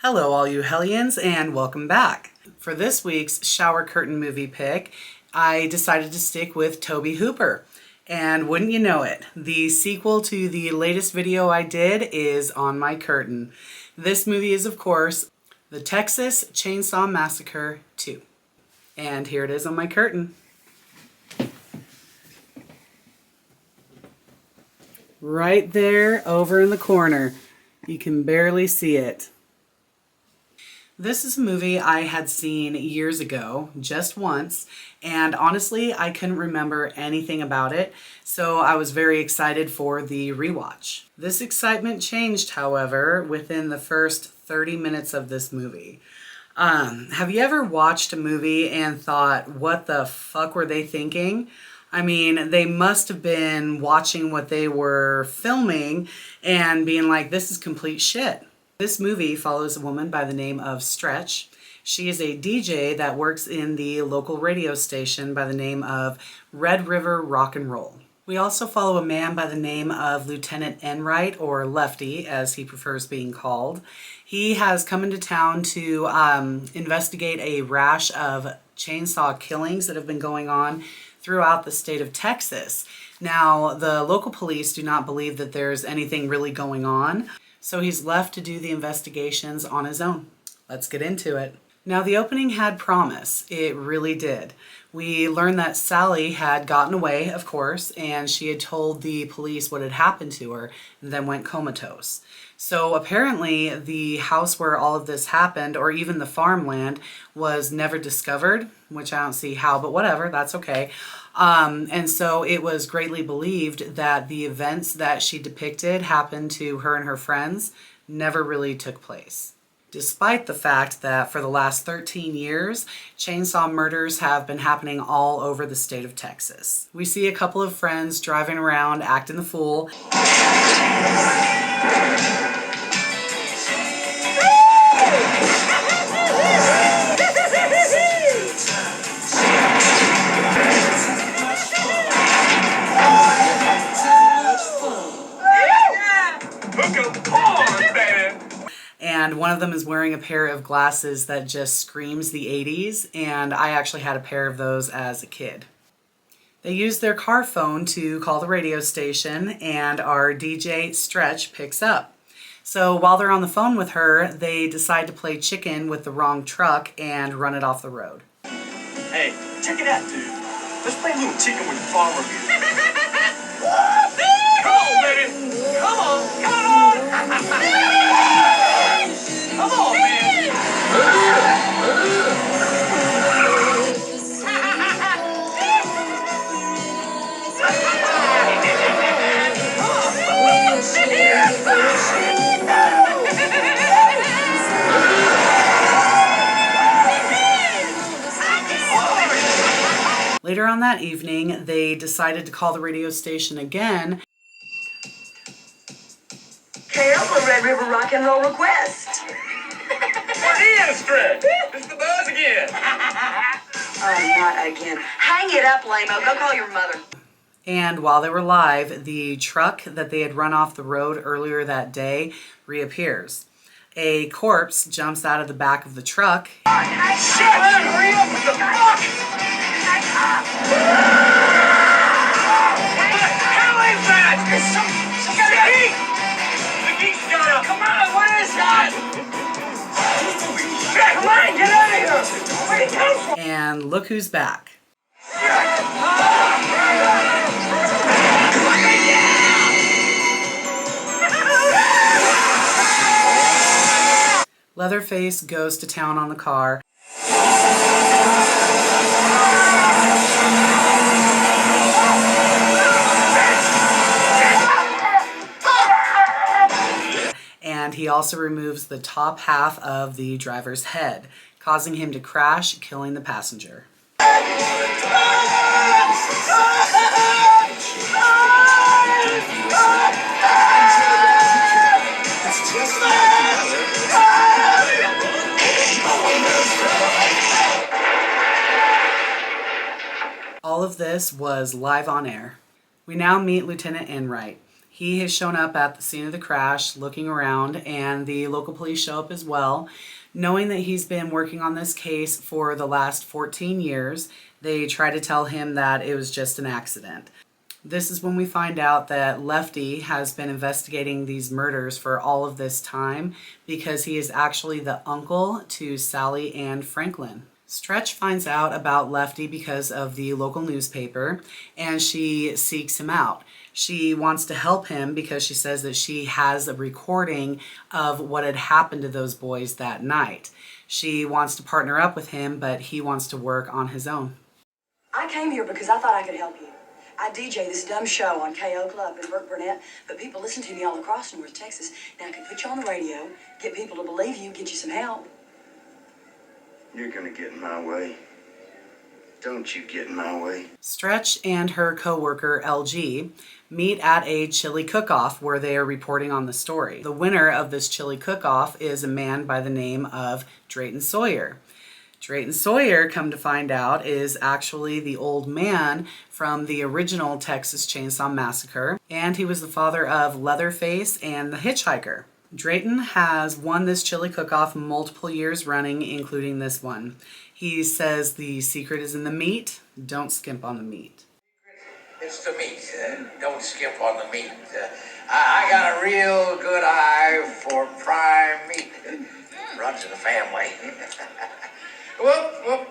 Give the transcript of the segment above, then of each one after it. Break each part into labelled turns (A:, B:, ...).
A: Hello all you Hellions and welcome back. For this week's shower curtain movie pick, I decided to stick with Tobe Hooper. And wouldn't you know it, the sequel to the latest video I did is on my curtain. This movie is, of course, the Texas Chainsaw Massacre 2. And here it is on my curtain. Right there over in the corner. You can barely see it. This is a movie I had seen years ago, just once, and honestly, I couldn't remember anything about it, so I was very excited for the rewatch. This excitement changed, however, within the first 30 minutes of this movie. Have you ever watched a movie and thought, what the fuck were they thinking? I mean, they must have been watching what they were filming and being like, this is complete shit. This movie follows a woman by the name of Stretch. She is a DJ that works in the local radio station by the name of Red River Rock and Roll. We also follow a man by the name of Lieutenant Enright, or Lefty, as he prefers being called. He has come into town to investigate a rash of chainsaw killings that have been going on throughout the state of Texas. Now, the local police do not believe that there's anything really going on, so he's left to do the investigations on his own. Let's get into it. Now, the opening had promise. It really did. We learned that Sally had gotten away, of course, and she had told the police what had happened to her and then went comatose. So apparently the house where all of this happened, or even the farmland, was never discovered, which I don't see how, but whatever, that's okay. And so it was greatly believed that the events that she depicted happened to her and her friends never really took place. Despite the fact that for the last 13 years, chainsaw murders have been happening all over the state of Texas. We see a couple of friends driving around acting the fool. And one of them is wearing a pair of glasses that just screams the 80s, and I actually had a pair of those as a kid. They use their car phone to call the radio station, and our DJ Stretch picks up. So while they're on the phone with her, they decide to play chicken with the wrong truck and run it off the road.
B: Hey, check it out, dude. Let's play a little chicken with the farmer here. Come on, baby. Come on. Come on. Come on, man.
A: Later on that evening, they decided to call the radio station again.
C: KL for Red River Rock and Roll request.
B: What is Stretch? It's the buzz again.
C: Oh, not again. Hang it up, lame-o. Go call your mother.
A: And while they were live, the truck that they had run off the road earlier that day reappears. A corpse jumps out of the back of the truck.
B: Shit! Hurry up with the fuck! What the hell is that? It's some kind of geek! The geek's got a... Come on, what is that? Come on, get out of here! Where'd he come from?
A: And look who's back. Leatherface goes to town on the car. And he also removes the top half of the driver's head, causing him to crash, killing the passenger. All of this was live on air. We now meet Lieutenant Enright. He has shown up at the scene of the crash looking around, and the local police show up as well. Knowing that he's been working on this case for the last 14 years, they try to tell him that it was just an accident. This is when we find out that Lefty has been investigating these murders for all of this time because he is actually the uncle to Sally and Franklin. Stretch finds out about Lefty because of the local newspaper, and she seeks him out. She wants to help him because she says that she has a recording of what had happened to those boys that night. She wants to partner up with him, but he wants to work on his own.
C: I came here because I thought I could help you. I DJ this dumb show on KO Club in Burke Burnett, but people listen to me all across North Texas. Now I can put you on the radio, get people to believe you, get you some help.
D: You're gonna get in my way. Don't you get in my way.
A: Stretch and her co-worker LG meet at a chili cook-off where they are reporting on the story. The winner of this chili cook-off is a man by the name of Drayton Sawyer. Drayton Sawyer, come to find out, is actually the old man from the original Texas Chainsaw Massacre, and he was the father of Leatherface and the Hitchhiker. Drayton has won this chili cook-off multiple years running, including this one. He says the secret is in the meat. Don't skimp on the meat.
E: It's the meat. Don't skimp on the meat. I got a real good eye for prime meat. Runs in the family. Whoop, whoop.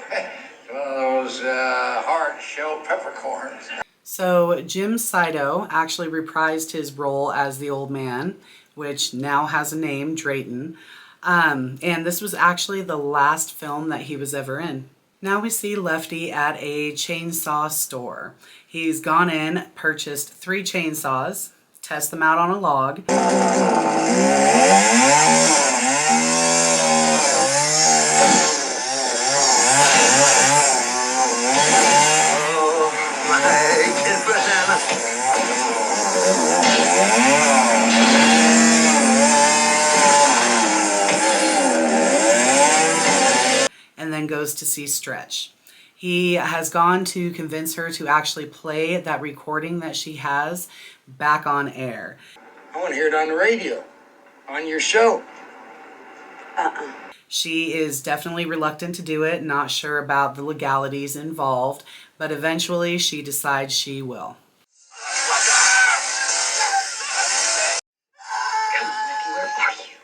E: One of those hard shell peppercorns.
A: So Jim Saito actually reprised his role as the old man, which now has a name, Drayton. And this was actually the last film that he was ever in. Now we see Lefty at a chainsaw store. He's gone in, purchased 3 chainsaws, test them out on a log. And then goes to see Stretch. He has gone to convince her to actually play that recording that she has back on air.
E: I want to hear it on the radio. On your show.
A: She is definitely reluctant to do it, not sure about the legalities involved, but eventually she decides she will.
C: Where are you?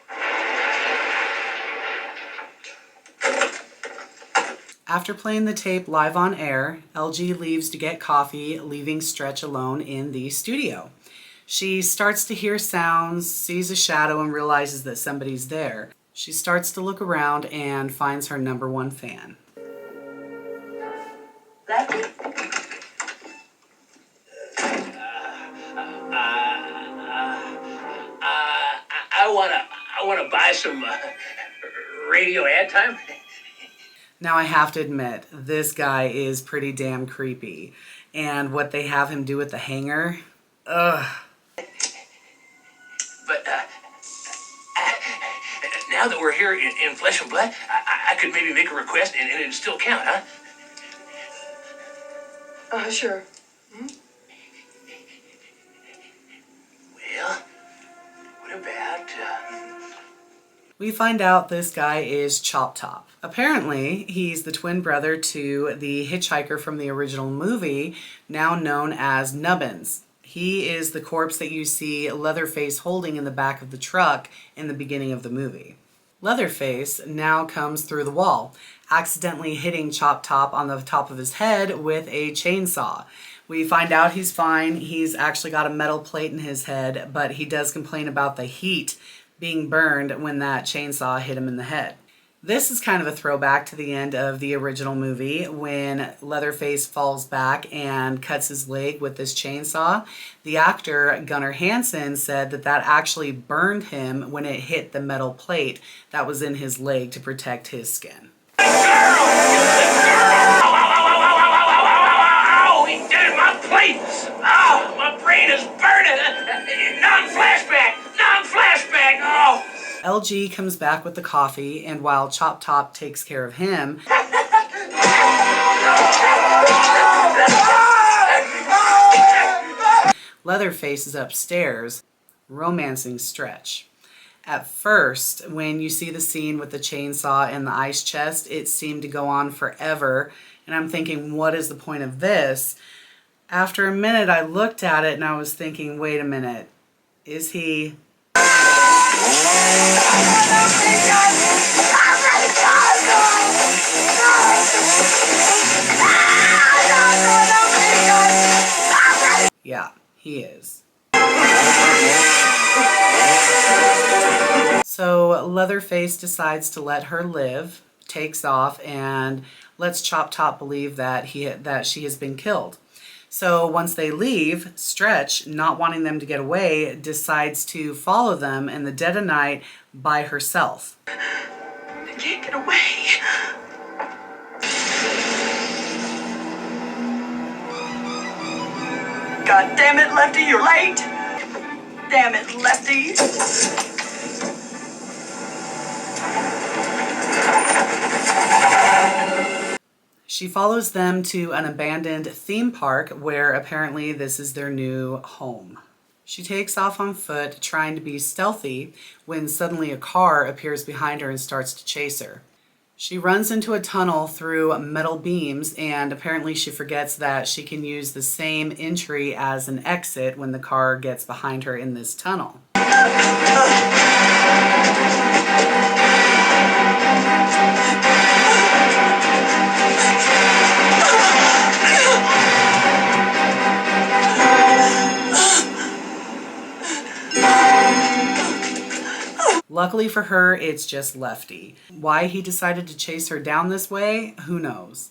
A: After playing the tape live on air, LG leaves to get coffee, leaving Stretch alone in the studio. She starts to hear sounds, sees a shadow, and realizes that somebody's there. She starts to look around and finds her #1 fan.
C: Lefty?
E: I wanna buy some radio ad time.
A: Now I have to admit, this guy is pretty damn creepy. And what they have him do with the hanger, ugh.
E: But now that we're here in flesh and blood, I could maybe make a request and it'd still count, huh?
C: Sure.
E: Well, what about...
A: We find out this guy is Chop Top. Apparently, he's the twin brother to the hitchhiker from the original movie, now known as Nubbins. He is the corpse that you see Leatherface holding in the back of the truck in the beginning of the movie. Leatherface now comes through the wall, accidentally hitting Chop Top on the top of his head with a chainsaw. We find out he's fine. He's actually got a metal plate in his head, but he does complain about the heat being burned when that chainsaw hit him in the head. This is kind of a throwback to the end of the original movie when Leatherface falls back and cuts his leg with this chainsaw. The actor Gunnar Hansen said that that actually burned him when it hit the metal plate that was in his leg to protect his skin.
E: Oh, he did it, my plate! Oh, my brain is burning! Non-flashback! Non-flashback! Oh!
A: LG comes back with the coffee, and while Chop Top takes care of him, Leatherface is upstairs, romancing Stretch. At first, when you see the scene with the chainsaw and the ice chest, it seemed to go on forever. And I'm thinking, what is the point of this? After a minute, I looked at it and I was thinking, wait a minute, is he... Yeah, he is. So Leatherface decides to let her live, takes off, and lets Chop Top believe that she has been killed. So once they leave, Stretch, not wanting them to get away, decides to follow them in the dead of night by herself.
C: I can't get away. God damn it, Lefty, you're late. Damn it, Lefty.
A: She follows them to an abandoned theme park where apparently this is their new home. She takes off on foot, trying to be stealthy, when suddenly a car appears behind her and starts to chase her. She runs into a tunnel through metal beams, and apparently she forgets that she can use the same entry as an exit when the car gets behind her in this tunnel. Luckily for her, it's just Lefty. Why he decided to chase her down this way, who knows?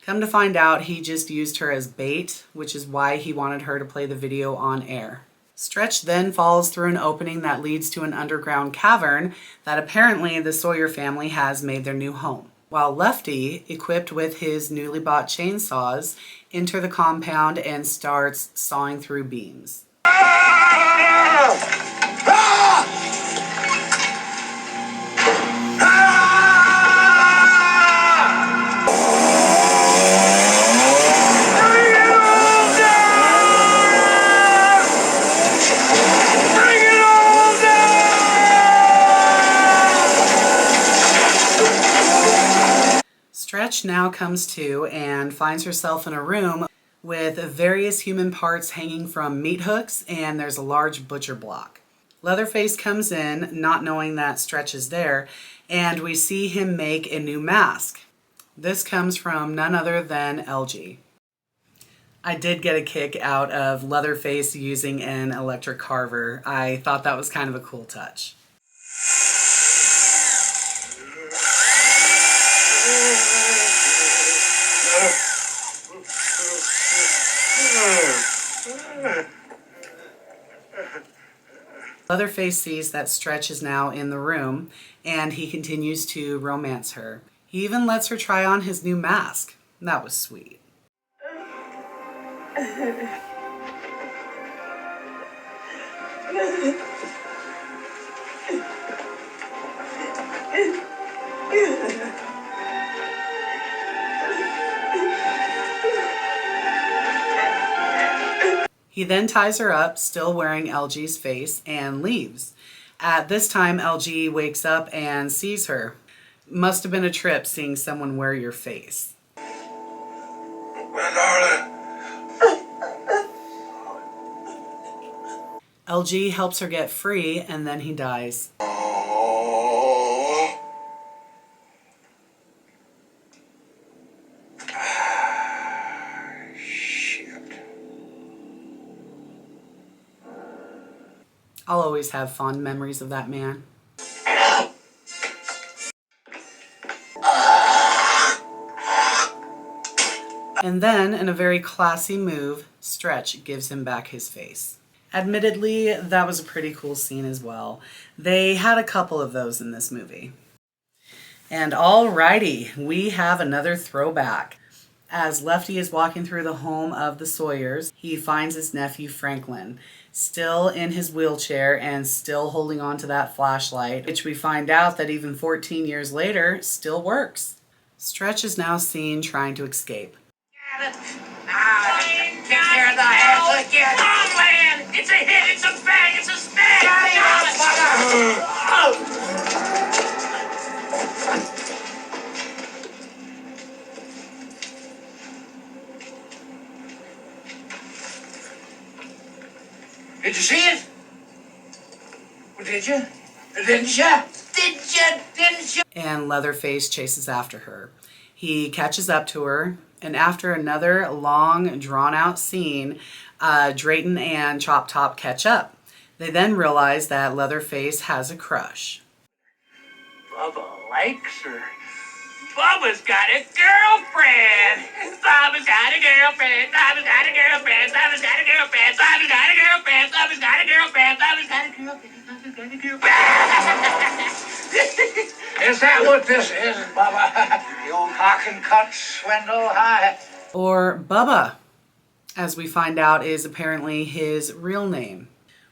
A: Come to find out, he just used her as bait, which is why he wanted her to play the video on air. Stretch then falls through an opening that leads to an underground cavern that apparently the Sawyer family has made their new home. While Lefty, equipped with his newly bought chainsaws, enter the compound and starts sawing through beams. Stretch now comes to and finds herself in a room with various human parts hanging from meat hooks, and there's a large butcher block. Leatherface comes in, not knowing that Stretch is there, and we see him make a new mask. This comes from none other than LG. I did get a kick out of Leatherface using an electric carver. I thought that was kind of a cool touch. Leatherface sees that Stretch is now in the room, and he continues to romance her. He even lets her try on his new mask. That was sweet. He then ties her up, still wearing LG's face, and leaves. At this time, LG wakes up and sees her. Must have been a trip seeing someone wear your face.
E: My darling.
A: LG helps her get free, and then he dies. I'll always have fond memories of that man. And then, in a very classy move, Stretch gives him back his face. Admittedly, that was a pretty cool scene as well. They had a couple of those in this movie. And alrighty, we have another throwback. As Lefty is walking through the home of the Sawyers, he finds his nephew Franklin, still in his wheelchair and still holding on to that flashlight, which we find out that even 14 years later still works. Stretch is now seen trying to escape.
E: take care of the house again.
B: Oh, man! It's a hit! It's a bang! It's a smash!
E: Did you see it? Well, did you? Didn't you? Did you? Didn't you?
A: And Leatherface chases after her. He catches up to her, and after another long, drawn-out scene, Drayton and Chop Top catch up. They then realize that Leatherface has a crush.
B: Bubba likes her. Bubba's got a girlfriend. Bubba's got a girlfriend. Bubba's got a girlfriend. Bubba's got a girlfriend. Bubba's got a girlfriend. Bubba's got a girlfriend. Bubba's got a girlfriend. Bubba's got a girlfriend.
E: Is that what this is, Bubba? The old hock and cut swindle, huh?
A: Or Bubba, as we find out is apparently his real name.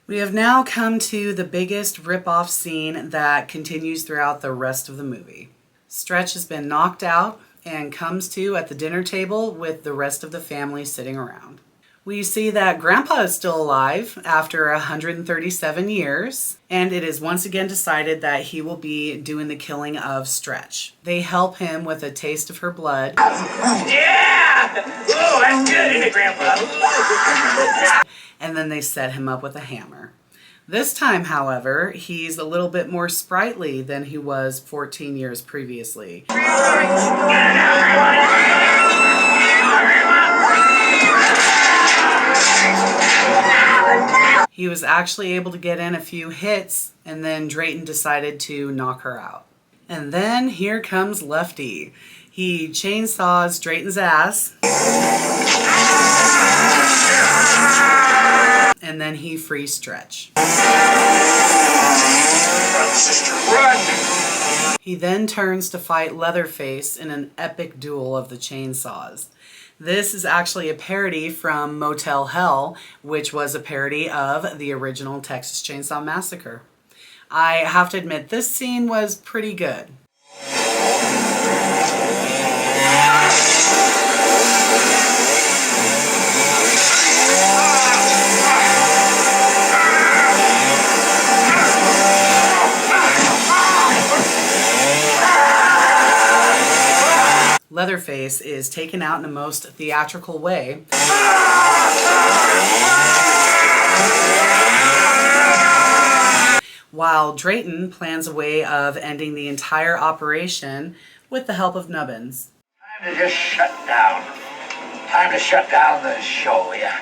A: We have now come to the biggest rip-off scene that continues throughout the rest of the movie. Stretch has been knocked out and comes to at the dinner table with the rest of the family sitting around. We see that Grandpa is still alive after 137 years, and it is once again decided that he will be doing the killing of Stretch. They help him with a taste of her blood.
B: Yeah! Oh, that's good, isn't it, Grandpa?
A: And then they set him up with a hammer. This time, however, he's a little bit more sprightly than he was 14 years previously. He was actually able to get in a few hits, and then Drayton decided to knock her out. And then here comes Lefty. He chainsaws Drayton's ass. And then he frees Stretch.
E: Run, sister, run!
A: He then turns to fight Leatherface in an epic duel of the chainsaws. This is actually a parody from Motel Hell, which was a parody of the original Texas Chainsaw Massacre. I have to admit, this scene was pretty good. Leatherface is taken out in the most theatrical way. While Drayton plans a way of ending the entire operation with the help of Nubbins.
E: Time to just shut down. Time to shut down the show, yeah.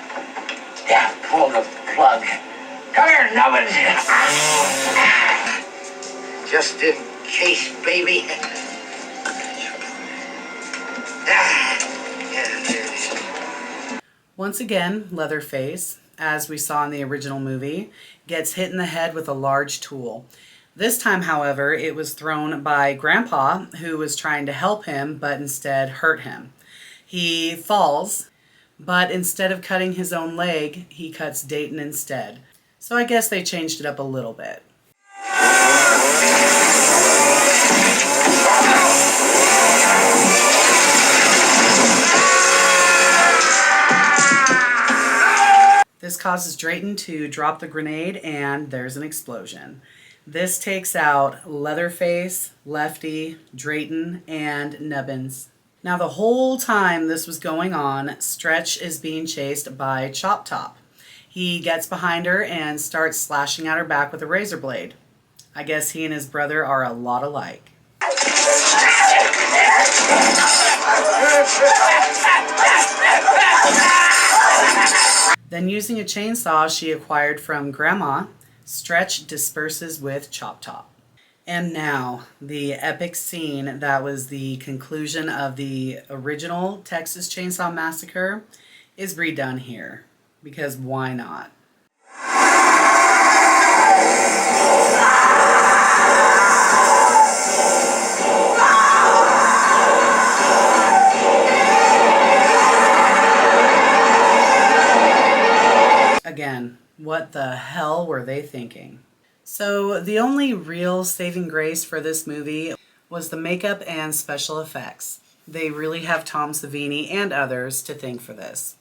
E: Yeah, pull the plug. Come here, Nubbins. Just in case, baby.
A: Once again, Leatherface, as we saw in the original movie, gets hit in the head with a large tool. This time, however, it was thrown by Grandpa, who was trying to help him, but instead hurt him. He falls, but instead of cutting his own leg, he cuts Dayton instead. So I guess they changed it up a little bit. This causes Drayton to drop the grenade, and there's an explosion. This takes out Leatherface, Lefty, Drayton, and Nubbins. Now the whole time this was going on, Stretch is being chased by Chop Top. He gets behind her and starts slashing at her back with a razor blade. I guess he and his brother are a lot alike. Then, using a chainsaw she acquired from Grandma, Stretch disperses with Chop Top. And now, the epic scene that was the conclusion of the original Texas Chainsaw Massacre is redone here. Because why not? Again, what the hell were they thinking? So the only real saving grace for this movie was the makeup and special effects. They really have Tom Savini and others to thank for this.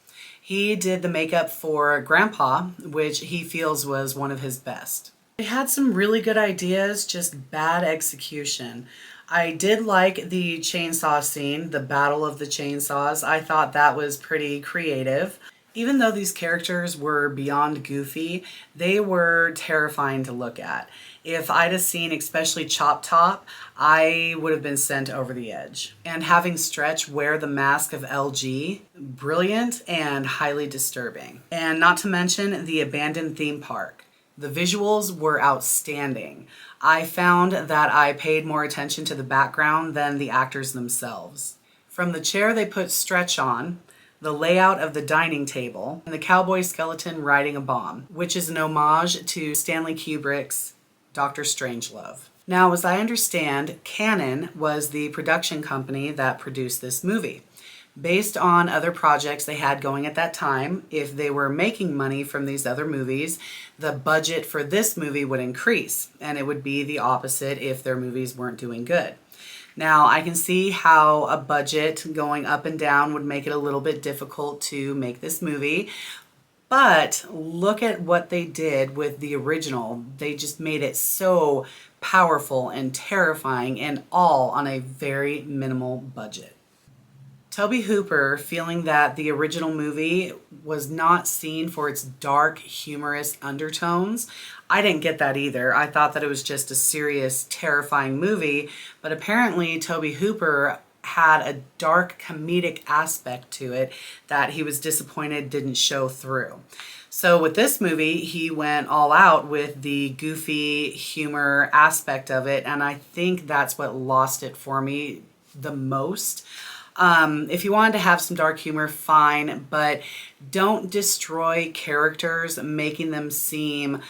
A: He did the makeup for Grandpa, which he feels was one of his best. They had some really good ideas, just bad execution. I did like the chainsaw scene, the Battle of the Chainsaws. I thought that was pretty creative. Even though these characters were beyond goofy, they were terrifying to look at. If I'd have seen especially Chop Top, I would have been sent over the edge. And having Stretch wear the mask of LG, brilliant and highly disturbing. And not to mention the abandoned theme park. The visuals were outstanding. I found that I paid more attention to the background than the actors themselves. From the chair they put Stretch on, the layout of the dining table, and the cowboy skeleton riding a bomb, which is an homage to Stanley Kubrick's Dr. Strangelove. Now, as I understand, Canon was the production company that produced this movie. Based on other projects they had going at that time, if they were making money from these other movies, the budget for this movie would increase, and it would be the opposite if their movies weren't doing good. Now, I can see how a budget going up and down would make it a little bit difficult to make this movie, but look at what they did with the original. They just made it so powerful and terrifying, and all on a very minimal budget. Tobe Hooper feeling that the original movie was not seen for its dark, humorous undertones. I didn't get that either. I thought that it was just a serious, terrifying movie, but apparently Tobe Hooper had a dark comedic aspect to it that he was disappointed didn't show through. So with this movie, he went all out with the goofy humor aspect of it, and I think that's what lost it for me the most. If you wanted to have some dark humor, fine, but don't destroy characters, making them seem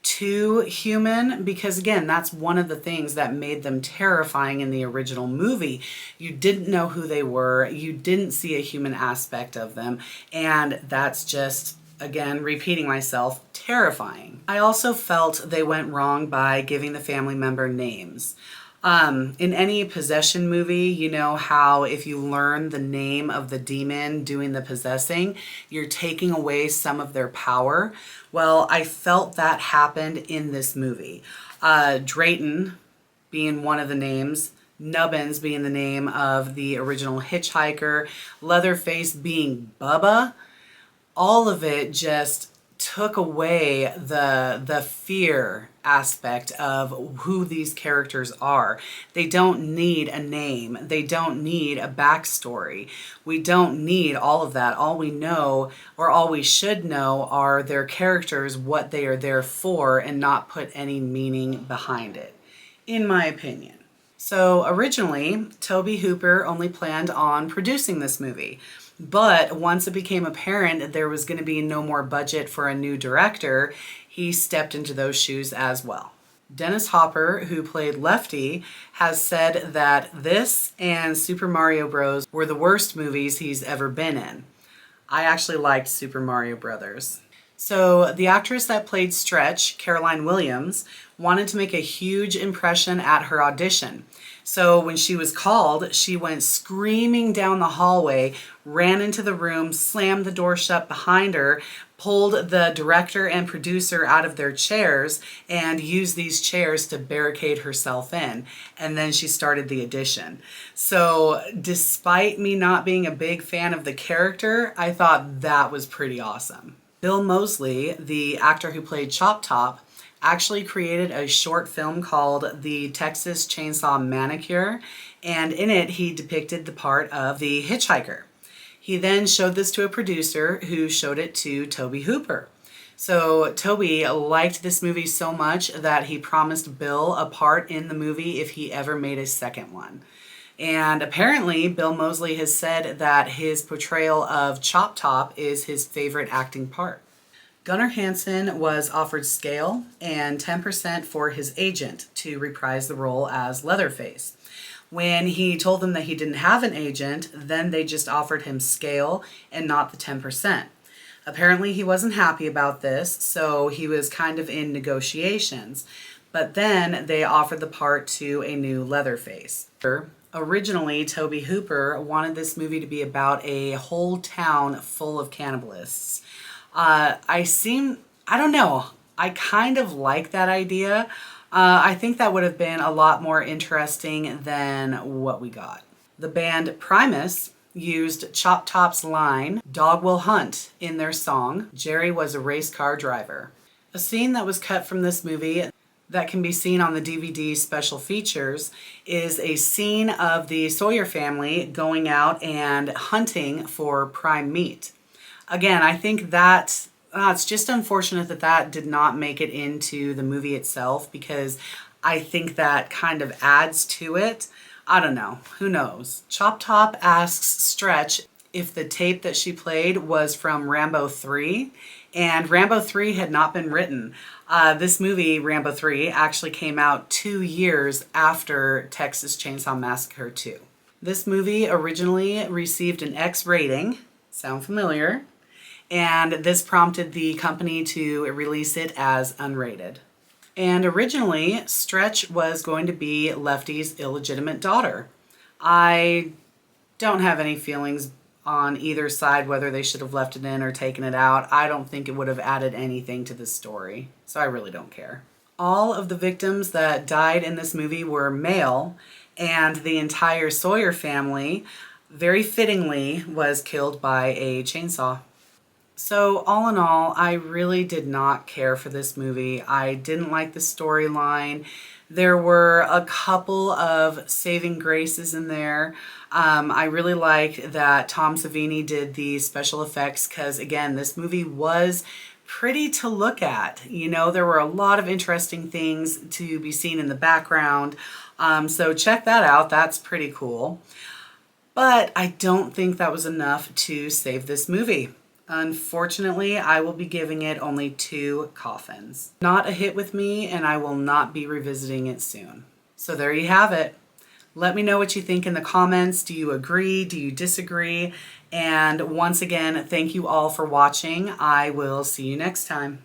A: too human, because again, that's one of the things that made them terrifying in the original movie. You didn't know who they were, you didn't see a human aspect of them, and that's just, again, repeating myself, terrifying. I also felt they went wrong by giving the family member names. In any possession movie, you know how if you learn the name of the demon doing the possessing, you're taking away some of their power. Well, I felt that happened in this movie. Drayton being one of the names, Nubbins being the name of the original hitchhiker, Leatherface being Bubba, all of it just took away the fear aspect of who these characters are. They don't need a name. They don't need a backstory. We don't need all of that. All we know, or all we should know, are their characters, what they are there for, and not put any meaning behind it, in my opinion. So originally, Tobe Hooper only planned on producing this movie. But once it became apparent there was going to be no more budget for a new director, he stepped into those shoes as well. Dennis Hopper, who played Lefty, has said that this and Super Mario Bros. Were the worst movies he's ever been in. I actually liked Super Mario Brothers. So the actress that played Stretch, Caroline Williams, wanted to make a huge impression at her audition. So when she was called, she went screaming down the hallway, ran into the room, slammed the door shut behind her, pulled the director and producer out of their chairs, and used these chairs to barricade herself in. And then she started the audition. So despite me not being a big fan of the character, I thought that was pretty awesome. Bill Moseley, the actor who played Chop Top, actually created a short film called The Texas Chainsaw Massacre, and in it he depicted the part of the hitchhiker. He then showed this to a producer who showed it to Tobe Hooper. So Tobe liked this movie so much that he promised Bill a part in the movie if he ever made a second one. And apparently Bill Moseley has said that his portrayal of Chop Top is his favorite acting part. Gunnar Hansen was offered scale and 10% for his agent to reprise the role as Leatherface. When he told them that he didn't have an agent, then they just offered him scale and not the 10%. Apparently he wasn't happy about this, so he was kind of in negotiations. but then they offered the part to a new Leatherface. Originally, Tobe Hooper wanted this movie to be about a whole town full of cannibalists. I don't know, I kind of like that idea. I think that would have been a lot more interesting than what we got. The band Primus used Chop Top's line, "Dog will hunt," in their song. Jerry was a race car driver. A scene that was cut from this movie that can be seen on the DVD special features is a scene of the Sawyer family going out and hunting for prime meat. Again, I think that it's just unfortunate that that did not make it into the movie itself, because I think that kind of adds to it. I don't know. Who knows? Chop Top asks Stretch if the tape that she played was from Rambo 3, and Rambo 3 had not been written. This movie, Rambo 3, actually came out 2 years after Texas Chainsaw Massacre 2. This movie originally received an X rating. Sound familiar? And this prompted the company to release it as unrated. And originally, Stretch was going to be Lefty's illegitimate daughter. I don't have any feelings on either side, whether they should have left it in or taken it out. I don't think it would have added anything to the story, so I really don't care. All of the victims that died in this movie were male, and the entire Sawyer family, very fittingly, was killed by a chainsaw. So all in all, I really did not care for this movie. I didn't like the storyline. There were a couple of saving graces in there. I really liked that Tom Savini did the special effects, because again, this movie was pretty to look at. You know, there were a lot of interesting things to be seen in the background. So check that out. That's pretty cool. But I don't think that was enough to save this movie. Unfortunately, I will be giving it only 2 coffins. Not a hit with me, and I will not be revisiting it soon. So there you have it. Let me know what you think in the comments. Do you agree? Do you disagree? And once again, thank you all for watching. I will see you next time.